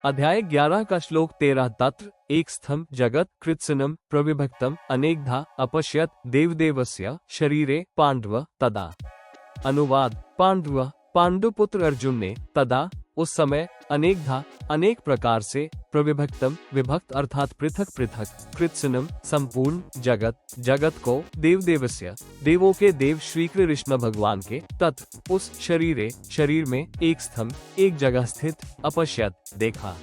अध्याय 11 का श्लोक 13 तत्र एक स्तंभ जगत कृत्सनम प्रविभक्तम अनेकधा अपश्यत देवदेवस्य शरीरे पांडव तदा। अनुवाद पांडव पांडुपुत्र अर्जुन ने तदा उस समय अनेकधा अनेक प्रकार से प्रविभक्तम विभक्त अर्थात पृथक पृथक कृत्सनम संपूर्ण जगत जगत को देवदेवस्य देवों के देव श्री कृष्ण भगवान के तत् उस शरीर में एक स्तंभ एक जगह स्थित अपश्यत देखा।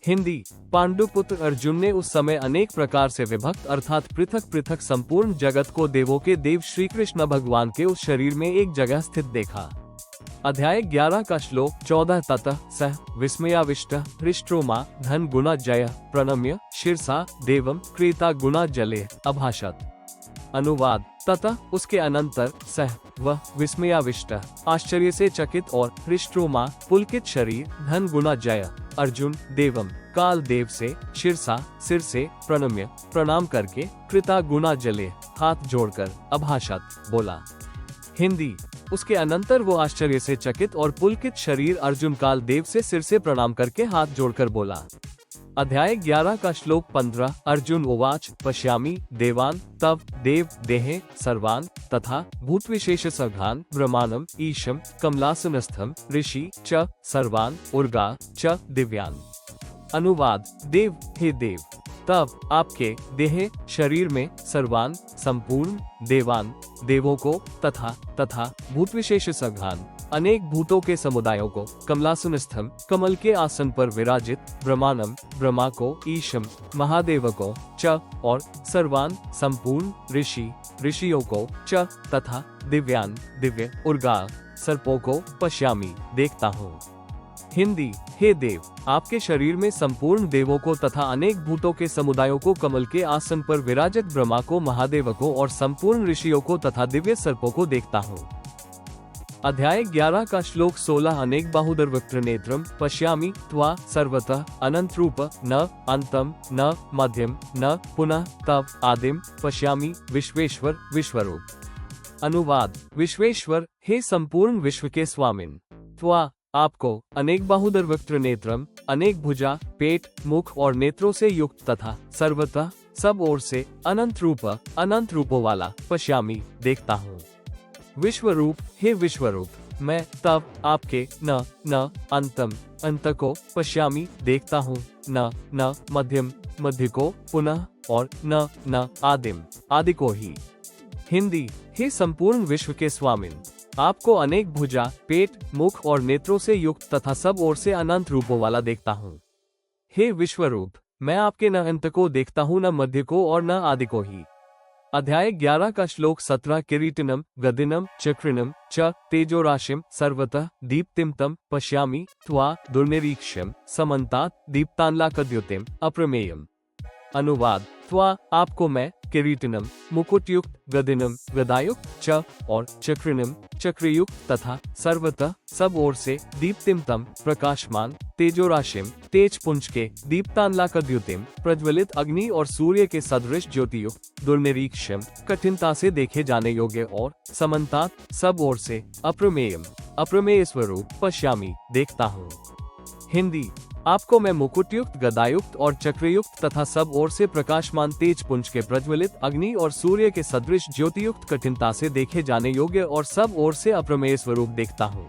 हिंदी पांडुपुत्र अर्जुन ने उस समय अनेक प्रकार से विभक्त अर्थात पृथक पृथक संपूर्ण जगत को देवों के देव श्री कृष्ण भगवान के उस शरीर में एक जगह स्थित देखा। अध्याय 11 का श्लोक 14 ततः सह विस्मयाविष्ट हृष्टरोमा धन गुणा जय प्रणम्य शिरसा देवम क्रेता गुणा जले अभाषत। अनुवाद ततः उसके अनंतर सह वह विस्मयाविष्ट आश्चर्य से चकित और हृष्टरोमा पुलकित शरीर धन गुणा जय अर्जुन देवम काल देव से शिरसा सिर से प्रणम्य प्रणाम करके कृता गुणा जले हाथ जोड़कर अभाषत बोला। हिंदी उसके अनंतर वो आश्चर्य से चकित और पुलकित शरीर अर्जुन काल देव से सिर से प्रणाम करके हाथ जोड़कर बोला। अध्याय 11 का श्लोक 15 अर्जुन उवाच पश्यामि देवान तव देव देहे सर्वान तथा भूत विशेष सघान ब्रह्मांडम ईशम कमलासनस्थम ऋषि च सर्वान उर्गा च दिव्यान। अनुवाद देव हे देव तब आपके देह शरीर में सर्वान संपूर्ण देवान देवों को तथा भूत विशेष सघान अनेक भूतों के समुदायों को कमलासनस्थम कमल के आसन पर विराजित ब्रह्मांडम ब्रह्मा को ईशम महादेव को च और सर्वान संपूर्ण ऋषियों को च तथा दिव्यान दिव्य उर्गा सर्पों को पश्यामि देखता हूँ। हिंदी हे देव आपके शरीर में संपूर्ण देवों को तथा अनेक भूतों के समुदायों को कमल के आसन पर विराजित ब्रह्मा को महादेव को और संपूर्ण ऋषियों को तथा दिव्य सर्पों को देखता हूँ। अध्याय 11 का श्लोक 16 अनेक बाहुदर वक्त्र नेत्रम पश्यामि त्वा सर्वतः अनंत रूप न अंतम न मध्यम न पुनः तव आदिम पश्यामि विश्वेश्वर विश्वरूप। अनुवाद विश्वेश्वर हे संपूर्ण विश्व के स्वामिन त्वा आपको अनेक बाहुदर वक्त्र नेत्रम अनेक भुजा पेट मुख और नेत्रों से युक्त तथा सर्वतः सब ओर से अनंत रूपों वाला पश्यामि देखता हूँ। विश्वरूप हे विश्वरूप मैं तब आपके न अंतम अंत को पश्यामि देखता हूँ न मध्यम मध्य को पुनः और न आदिम आदि को ही। हिंदी हे संपूर्ण विश्व के स्वामिन आपको अनेक भुजा पेट मुख और नेत्रों से युक्त तथा सब ओर से अनंत रूपों वाला देखता हूँ। हे विश्वरूप मैं आपके न अंत को देखता हूँ न मध्य को और न आदि को ही। अध्याय 11 का श्लोक 17 किरीटिनम गदिनम चक्रिनम च तेजोराशिम सर्वतः दीप्तिमतम पश्यामि त्वा दुर्निरीक्ष्यम समन्तात दीप्तानलाकद्युतिम अप्रमेयम। अनुवाद त्वा आपको मैं किरीटिनम मुकुटयुक्त गदिनम गदायुक्त च और चक्रिनम चक्रयुक्त तथा सर्वतः सब ओर से दीप्तिमतम प्रकाशमान तेजोराशिम तेज पुंज के दीप्तानलाकद्युतिम प्रज्वलित अग्नि और सूर्य के सदृश ज्योतियुक्त दुर्निरीक्ष्यम कठिनता से देखे जाने योग्य और समन्तात सब ओर से अप्रमेय स्वरूप पश्यामि देखता हूँ। हिंदी आपको मैं मुकुटयुक्त गदायुक्त और चक्रयुक्त तथा सब ओर से प्रकाशमान तेज पुंज के प्रज्वलित अग्नि और सूर्य के सदृश ज्योतियुक्त कठिनता से देखे जाने योग्य और सब ओर से अप्रमेय स्वरूप देखता हूँ।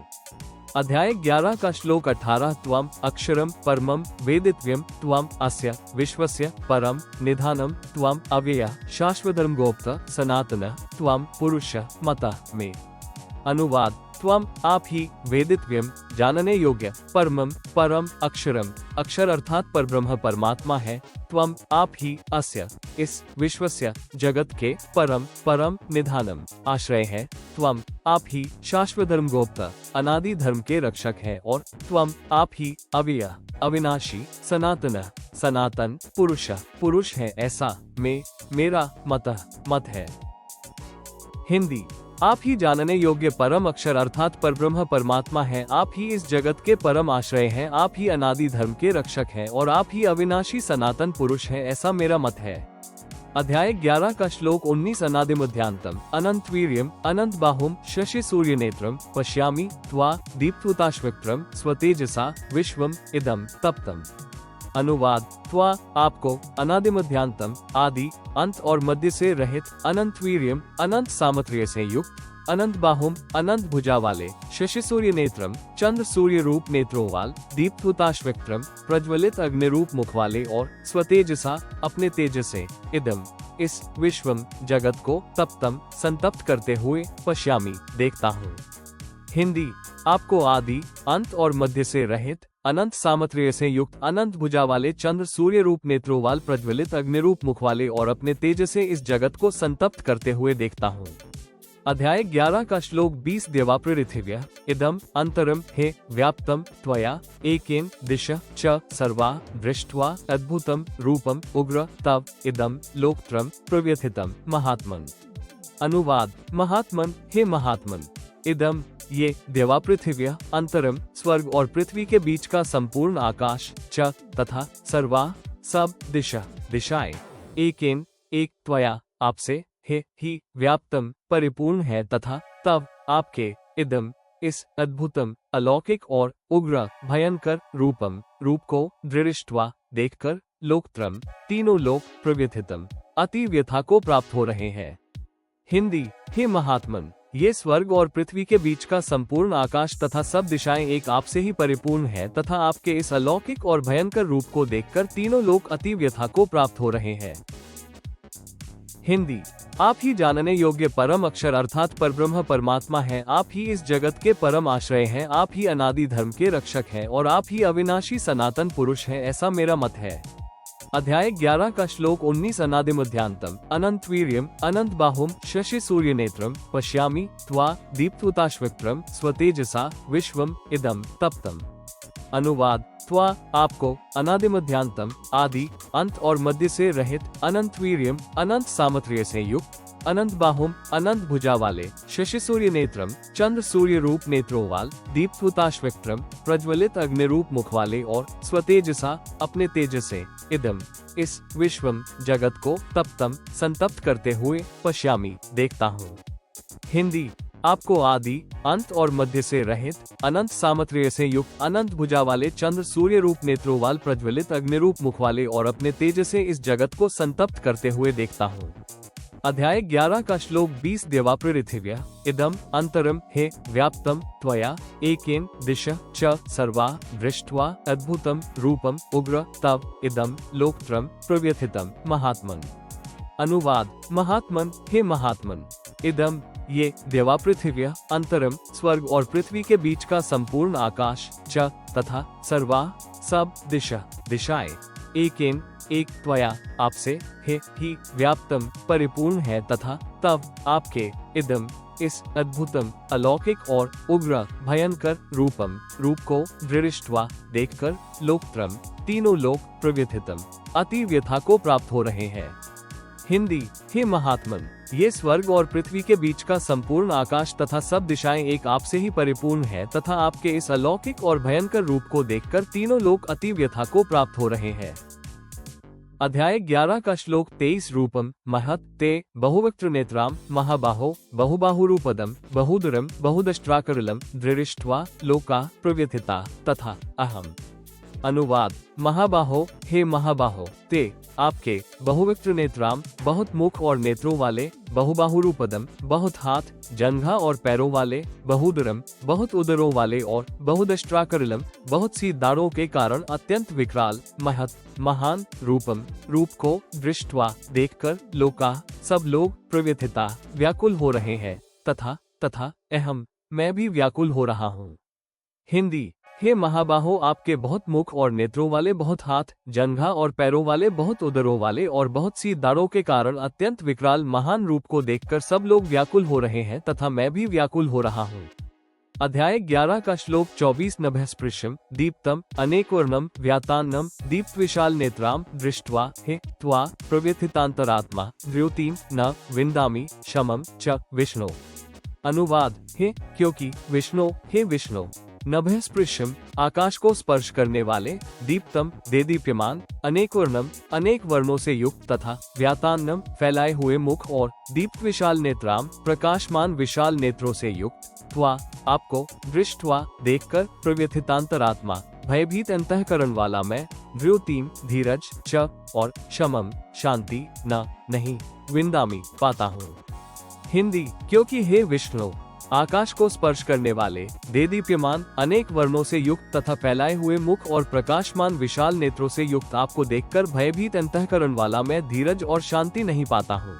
अध्याय 11 का श्लोक 18 त्वम अक्षरम परमम वेदितव्यम त्वम अस्य विश्वस्य परम निधानम त्वम अव्ययः शाश्वतम् गोप्त सनातनः त्वम पुरुषः मतः मे। अनुवाद त्वम आप ही वेदितव्यम जानने योग्य परमम परम अक्षरम अक्षर अर्थात परब्रह्म परमात्मा है त्वम आप ही अस्य इस विश्वस्य जगत के परम निधानम आश्रय है त्वम आप ही शाश्वत धर्म गोप्त अनादि धर्म के रक्षक है और त्वम आप ही अव्यय अविनाशी सनातन पुरुष है ऐसा मेरा मत है। हिंदी आप ही जानने योग्य परम अक्षर अर्थात परब्रह्म परमात्मा है आप ही इस जगत के परम आश्रय हैं आप ही अनादि धर्म के रक्षक हैं और आप ही अविनाशी सनातन पुरुष हैं ऐसा मेरा मत है। अध्याय 11 का श्लोक 19 अनादिमध्यांतम अनंत वीर्यम अनंत बाहुम शशि सूर्य नेत्रम पश्यामि त्वा दीप्तुताश्वक्त्रम स्वतेजसा विश्वम इदम तप्तम। अनुवाद त्वा आपको, अनादिमध्यांतम आदि, अंत और मध्य से रहित, अनंत वीर्यम अनंत सामर्थ्य से युक्त, अनंत बाहुम अनंत भुजा वाले, शशि सूर्य नेत्रम चंद्र सूर्य रूप नेत्रों वाल, दीप्तुताश्वक्त्रम प्रज्वलित अग्नि रूप मुख वाले, और स्वतेजसा अपने तेज से, इदम इस विश्वम जगत को, तप्तम संतप्त करते हुए, पश्यामि देखता हूँ। हिंदी आपको आदि, अंत और मध्य से रहित, अनंत सामर्थ्य से युक्त, अनंत भुजा वाले, चंद्र सूर्य रूप नेत्रों वाल, प्रज्वलित अग्नि रूप मुख वाले, और अपने तेज से इस जगत को संतप्त करते हुए देखता हूँ। अध्याय 11 का श्लोक 20 देवापृथिव्या इदम अंतरम हे व्याप्तम त्वया एकेन दिश च सर्वा दृष्ट्वा अद्भुतम रूपम उग्र तव इदम लोकत्रम प्रव्यथितम महात्मन। अनुवाद महात्मन हे महात्मन, इदम ये, देवापृथिव्या अंतरम स्वर्ग और पृथ्वी के बीच का संपूर्ण आकाश, च तथा, सर्वा सब दिशा दिशाएं, एकेन एक, त्वया आपसे, हे ही व्याप्तम परिपूर्ण है, तथा तब आपके, इदम इस अद्भुतम अलौकिक और उग्र भयंकर रूपम रूप को, दृष्टवा देखकर, लोकत्रम तीनों लोक, प्रव्यथितम अति व्यथा को प्राप्त हो रहे हैं। हिंदी हे महात्मन, ये स्वर्ग और पृथ्वी के बीच का संपूर्ण आकाश तथा सब दिशाएं एक आपसे ही परिपूर्ण है, तथा आपके इस अलौकिक और भयंकर रूप को देखकर तीनों लोक अति व्यथा को प्राप्त हो रहे हैं। हिंदी आप ही जानने योग्य परम अक्षर अर्थात परब्रह्म परमात्मा हैं, आप ही इस जगत के परम आश्रय हैं, आप ही अनादि धर्म के रक्षक हैं, और आप ही अविनाशी सनातन पुरुष हैं, ऐसा मेरा मत है। अध्याय 11 का श्लोक 19 अनादिमध्यांतम अनंत वीर्यम अनंत बाहुम शशि सूर्य नेत्रम पश्यामि त्वा दीप्तुताश्वक्त्रम स्वतेजसा विश्वम इदम तप्तम। अनुवाद त्वा आपको, अनादिमध्यांतम आदि, अंत और मध्य से रहित, अनंत वीर्यम अनंत सामर्थ्य से युक्त, अनंत बाहुम अनंत भुजा वाले, शशि सूर्य नेत्रम चंद्र सूर्य रूप नेत्रों वाल, दीप्तुताश्वक्त्रम प्रज्वलित अग्नि रूप मुख वाले, और स्वतेजसा अपने तेज से, इदम इस विश्वम जगत को, तप्तम संतप्त करते हुए, पश्यामि देखता हूँ। हिंदी आपको आदि, अंत और मध्य से रहित, अनंत सामर्थ्य से युक्त, अनंत भुजा वाले, चंद्र सूर्य रूप नेत्रों वाल, प्रज्वलित अग्नि रूप मुख वाले, और अपने तेज से इस जगत को संतप्त करते हुए देखता हूँ। अध्याय 11 का श्लोक 20 देवापृथिव्या इदम अंतरम हे व्याप्तम त्वया एकेन दिश च सर्वा दृष्ट्वा अद्भुतम रूपम उग्र तव इदम लोकत्रम प्रव्यथितम महात्मन। अनुवाद महात्मन हे महात्मन, इदम ये, देवापृथिव्या अंतरम स्वर्ग और पृथ्वी के बीच का संपूर्ण आकाश, च तथा, सर्वा सब दिशा दिशाएं, एकेन एक, त्वया आपसे, हे ही व्याप्तम परिपूर्ण है, तथा तब आपके, इदम इस अद्भुतम अलौकिक और उग्र भयंकर रूपम रूप को, दृष्टवा देखकर, लोकत्रम तीनों लोक, प्रव्यथितम अति व्यथा को प्राप्त हो रहे हैं। हिंदी हे महात्मन, ये स्वर्ग और पृथ्वी के बीच का संपूर्ण आकाश तथा सब दिशाएं एक आपसे ही परिपूर्ण है, तथा आपके इस अलौकिक और भयंकर रूप को देखकर तीनों लोक अति व्यथा को प्राप्त हो रहे हैं। अध्याय 11 का श्लोक 23 रूपम महत ते बहुवक्त्र नेत्राम महाबाहो बहुबाहुरूपदम बहुदरम बहुदष्ट्राकरलम दृष्ट्वा लोका प्रव्यथिता तथा अहम। अनुवाद महाबाहो हे महाबाहो, ते आपके, बहुवक्त्र नेत्राम बहुत मुख और नेत्रों वाले, बहुबाहुरूपदम बहुत हाथ, जंघा और पैरों वाले, बहुदरम बहुत उदरों वाले, और बहुदष्ट्राकरलम बहुत सी दाढ़ों के कारण अत्यंत विकराल, महत महान, रूपम रूप को, दृष्ट्वा देखकर, लोका सब लोग, प्रव्यथिता व्याकुल हो रहे हैं, तथा अहम मैं भी व्याकुल हो रहा हूँ। हिंदी हे महाबाहो, आपके बहुत मुख और नेत्रों वाले, बहुत हाथ, जंघा और पैरों वाले, बहुत उदरों वाले, और बहुत सी दाढ़ों के कारण अत्यंत विकराल महान रूप को देखकर सब लोग व्याकुल हो रहे हैं, तथा मैं भी व्याकुल हो रहा हूँ। अध्याय 11 का श्लोक 24 नभस्पृशम दीप्तम अनेकवर्णम व्यातान्नम दीप्त विशाल नेत्राम दृष्ट्वा हे त्वा प्रव्यथितांतरात्मा द्योतिम न विंदामि शमम च विष्णु। अनुवाद हे क्योंकि विष्णु, हे विष्णु, नभः स्पृश्यम, आकाश को स्पर्श करने वाले, दीप्तम, देदीप्यमान, अनेक वर्णम, अनेक वर्णों से युक्त तथा व्यातान्नम, फैलाए हुए मुख और दीप्त विशाल नेत्राम, प्रकाशमान विशाल नेत्रों से युक्त, त्वा, आपको, दृष्ट्वा, देखकर, प्रव्यथितांतरात्मा, भयभीत अंतःकरण वाला मैं, द्योतिम, धीरज, च और शमम, शांति, न नहीं, विंदामी, पाता हूँ। हिंदी। क्योंकि हे विष्णु, आकाश को स्पर्श करने वाले, देदीप्यमान, अनेक वर्णों से युक्त तथा फैलाए हुए मुख और प्रकाशमान विशाल नेत्रों से युक्त आपको देखकर भयभीत अंतःकरण वाला मैं धीरज और शांति नहीं पाता हूँ।